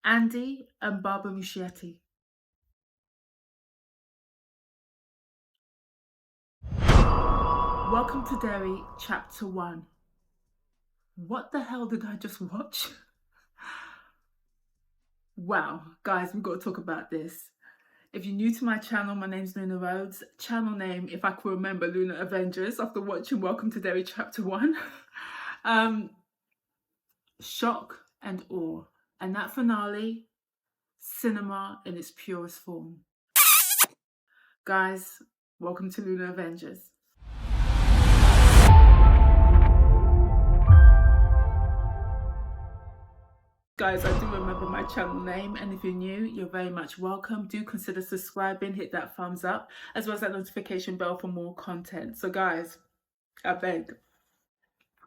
Andy and Barbara Muschietti. Welcome to Derry, Chapter 1. What the hell did I just watch? Wow, guys, we've got to talk about this. If you're new to my channel, my name's Luna Rhodes. Channel name, if I could remember, Luna Avengers, after watching Welcome to Derry Chapter 1. Shock and awe. And that finale, cinema in its purest form. Guys, welcome to Luna Avengers. Guys, I do remember my channel name, and if you're new, you're very much welcome. Do consider subscribing, hit that thumbs up, as well as that notification bell for more content. So guys, I beg,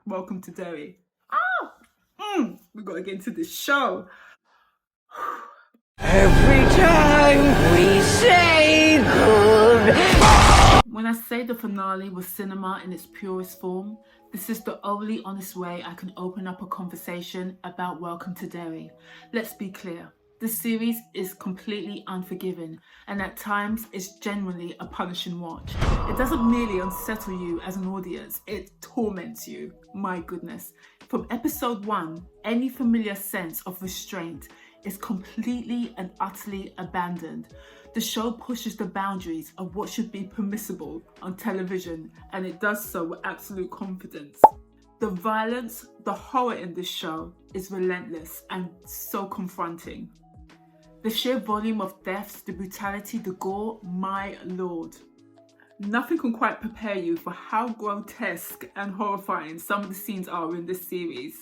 welcome to Derry. We gotta get into this show. Every time we say goodbye. When I say the finale was cinema in its purest form, this is the only honest way I can open up a conversation about Welcome to Derry. Let's be clear, this series is completely unforgiving, and at times it's genuinely a punishing watch. It doesn't merely unsettle you as an audience, it torments you. My goodness. From episode 1, any familiar sense of restraint is completely and utterly abandoned. The show pushes the boundaries of what should be permissible on television, and it does so with absolute confidence. The violence, the horror in this show is relentless and so confronting. The sheer volume of deaths, the brutality, the gore, my lord. Nothing can quite prepare you for how grotesque and horrifying some of the scenes are in this series.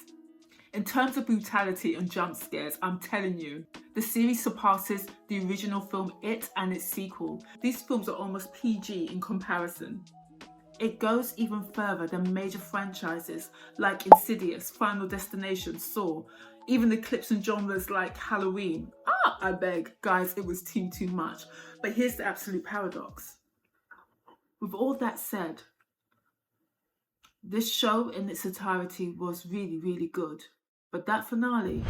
In terms of brutality and jump scares, I'm telling you, the series surpasses the original film It and its sequel. These films are almost PG in comparison. It goes even further than major franchises like Insidious, Final Destination, Saw, even the clips and genres like Halloween. I beg, guys, it was too much. But here's the absolute paradox. With all that said, this show in its entirety was really good. But that finale,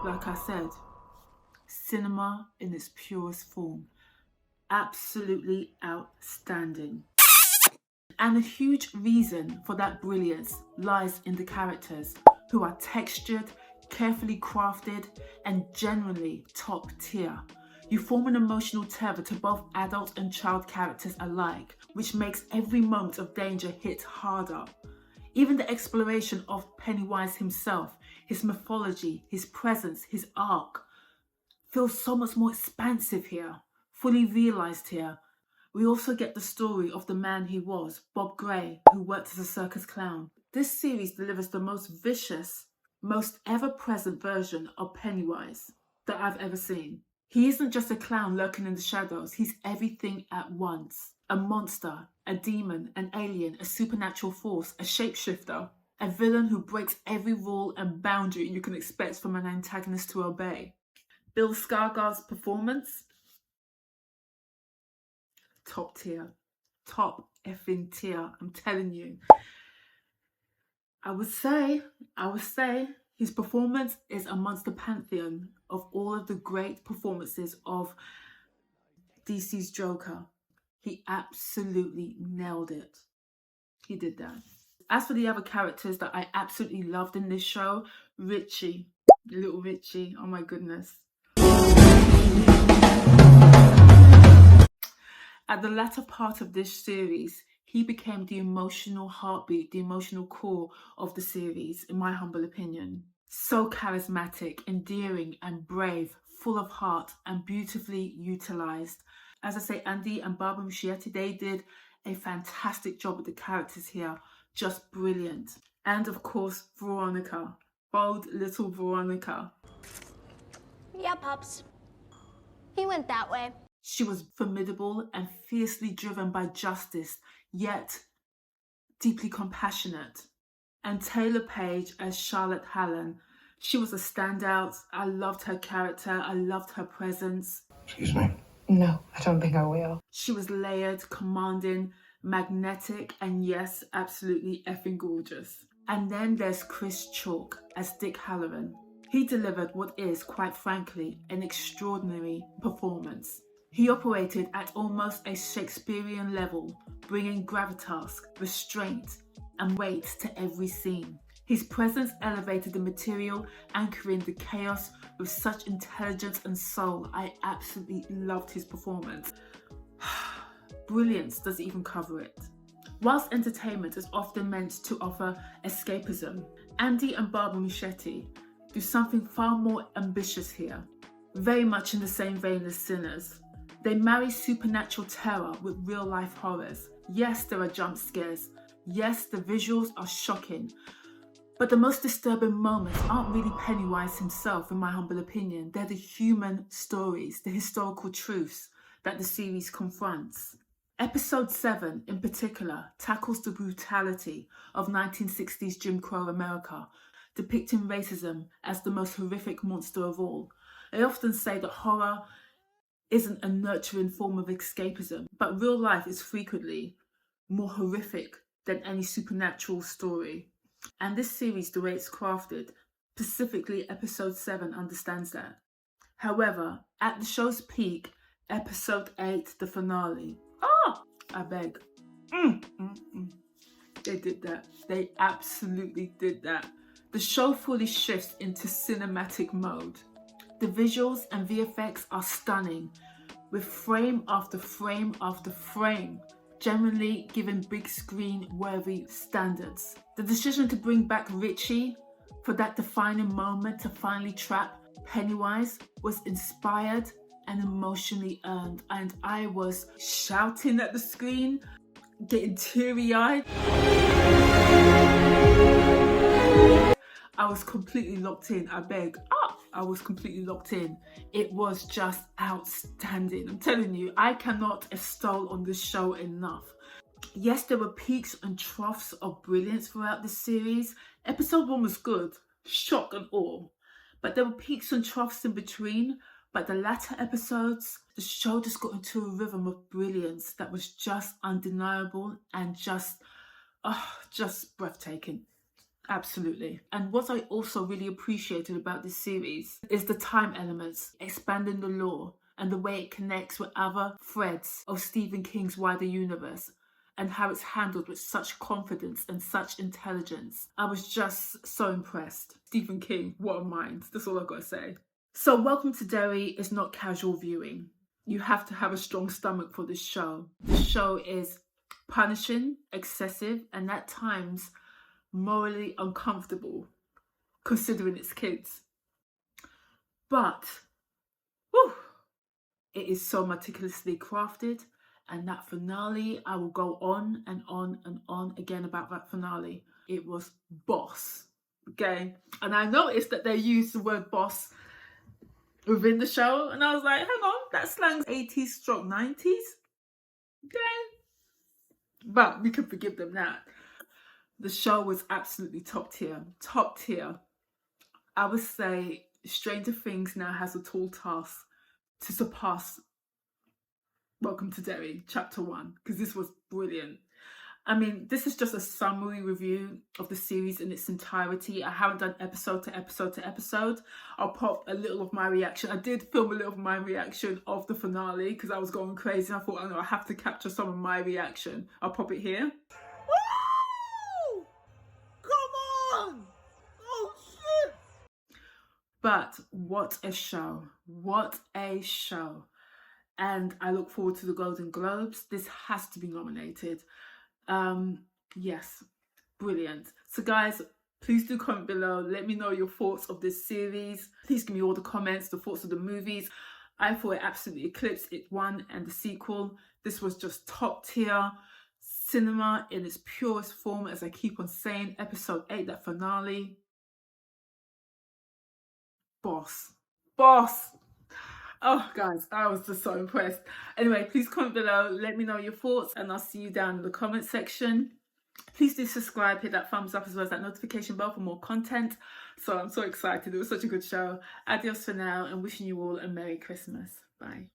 like I said, cinema in its purest form. Absolutely outstanding. And a huge reason for that brilliance lies in the characters, who are textured, carefully crafted, and genuinely top tier. You form an emotional tether to both adult and child characters alike, which makes every moment of danger hit harder. Even the exploration of Pennywise himself, his mythology, his presence, his arc, feels so much more expansive here, fully realised here. We also get the story of the man he was, Bob Gray, who worked as a circus clown. This series delivers the most vicious, most ever-present version of Pennywise that I've ever seen. He isn't just a clown lurking in the shadows, he's everything at once. A monster, a demon, an alien, a supernatural force, a shapeshifter, a villain who breaks every rule and boundary you can expect from an antagonist to obey. Bill Skarsgård's performance? Top tier. Top effing tier, I'm telling you. I would say his performance is amongst the pantheon of all of the great performances of DC's Joker. He absolutely nailed it. He did that. As for the other characters that I absolutely loved in this show, Richie, little Richie, oh my goodness. At the latter part of this series, he became the emotional heartbeat, the emotional core of the series, in my humble opinion. So charismatic, endearing and brave, full of heart and beautifully utilised. As I say, Andy and Barbara Muschietti, they did a fantastic job with the characters here. Just brilliant. And of course, Veronica. Bold little Veronica. Yeah, Pops. He went that way. She was formidable and fiercely driven by justice, yet deeply compassionate. And Taylor Page as Charlotte Hallen. She was a standout. I loved her character. I loved her presence. Excuse me? No, I don't think I will. She was layered, commanding, magnetic, and yes, absolutely effing gorgeous. And then there's Chris Chalk as Dick Halloran. He delivered what is, quite frankly, an extraordinary performance. He operated at almost a Shakespearean level, bringing gravitas, restraint, and weight to every scene. His presence elevated the material, anchoring the chaos with such intelligence and soul. I absolutely loved his performance. Brilliance doesn't even cover it. Whilst entertainment is often meant to offer escapism, Andy and Barbara Muschietti do something far more ambitious here, very much in the same vein as Sinners. They marry supernatural terror with real-life horrors. Yes, there are jump scares. Yes, the visuals are shocking. But the most disturbing moments aren't really Pennywise himself, in my humble opinion. They're the human stories, the historical truths that the series confronts. Episode 7, in particular, tackles the brutality of 1960s Jim Crow America, depicting racism as the most horrific monster of all. I often say that horror isn't a nurturing form of escapism, but real life is frequently more horrific than any supernatural story. And this series, the way it's crafted, specifically episode 7, understands that. However, at the show's peak, episode 8, the finale, I beg. They did that. They absolutely did that. The show fully shifts into cinematic mode. The visuals and VFX are stunning, with frame after frame after frame, generally given big screen worthy standards. The decision to bring back Richie for that defining moment to finally trap Pennywise was inspired and emotionally earned, and I was shouting at the screen, getting teary-eyed. I was completely locked in, I beg. I was completely locked in. It was just outstanding. I'm telling you, I cannot extol on this show enough. Yes, there were peaks and troughs of brilliance throughout the series. Episode 1 was good, shock and awe. But there were peaks and troughs in between. But the latter episodes, the show just got into a rhythm of brilliance that was just undeniable and just breathtaking. Absolutely. And what I also really appreciated about this series is the time elements, expanding the lore and the way it connects with other threads of Stephen King's wider universe, and how it's handled with such confidence and such intelligence. I was just so impressed. Stephen King, what a mind. That's all I've got to say. So Welcome to Derry is not casual viewing. You have to have a strong stomach for this show. The show is punishing, excessive, and at times morally uncomfortable, considering it's kids. But it is so meticulously crafted, and that finale, I will go on and on and on again about that finale. It was boss, okay? And I noticed that they used the word boss within the show, and I was like, hang on, that slang's 80s/90s, okay? But we can forgive them that. The show was absolutely top tier. Top tier. I would say Stranger Things now has a tall task to surpass Welcome to Derry, Chapter 1, because this was brilliant. I mean, this is just a summary review of the series in its entirety. I haven't done episode to episode to episode. I'll pop a little of my reaction. I did film a little of my reaction of the finale because I was going crazy. And I thought, oh no, I have to capture some of my reaction. I'll pop it here. Woo! Come on! Oh shit! But what a show. What a show. And I look forward to the Golden Globes. This has to be nominated. Yes, brilliant. So guys, please do comment below. Let me know your thoughts of this series. Please give me all the comments, the thoughts of the movies. I thought it absolutely eclipsed It 1 and the sequel. This was just top tier cinema in its purest form, as I keep on saying. Episode 8, that finale. Boss. Boss. Oh, guys, I was just so impressed. Anyway, please comment below. Let me know your thoughts, and I'll see you down in the comment section. Please do subscribe, hit that thumbs up, as well as that notification bell for more content. So I'm so excited. It was such a good show. Adios for now, and wishing you all a Merry Christmas. Bye.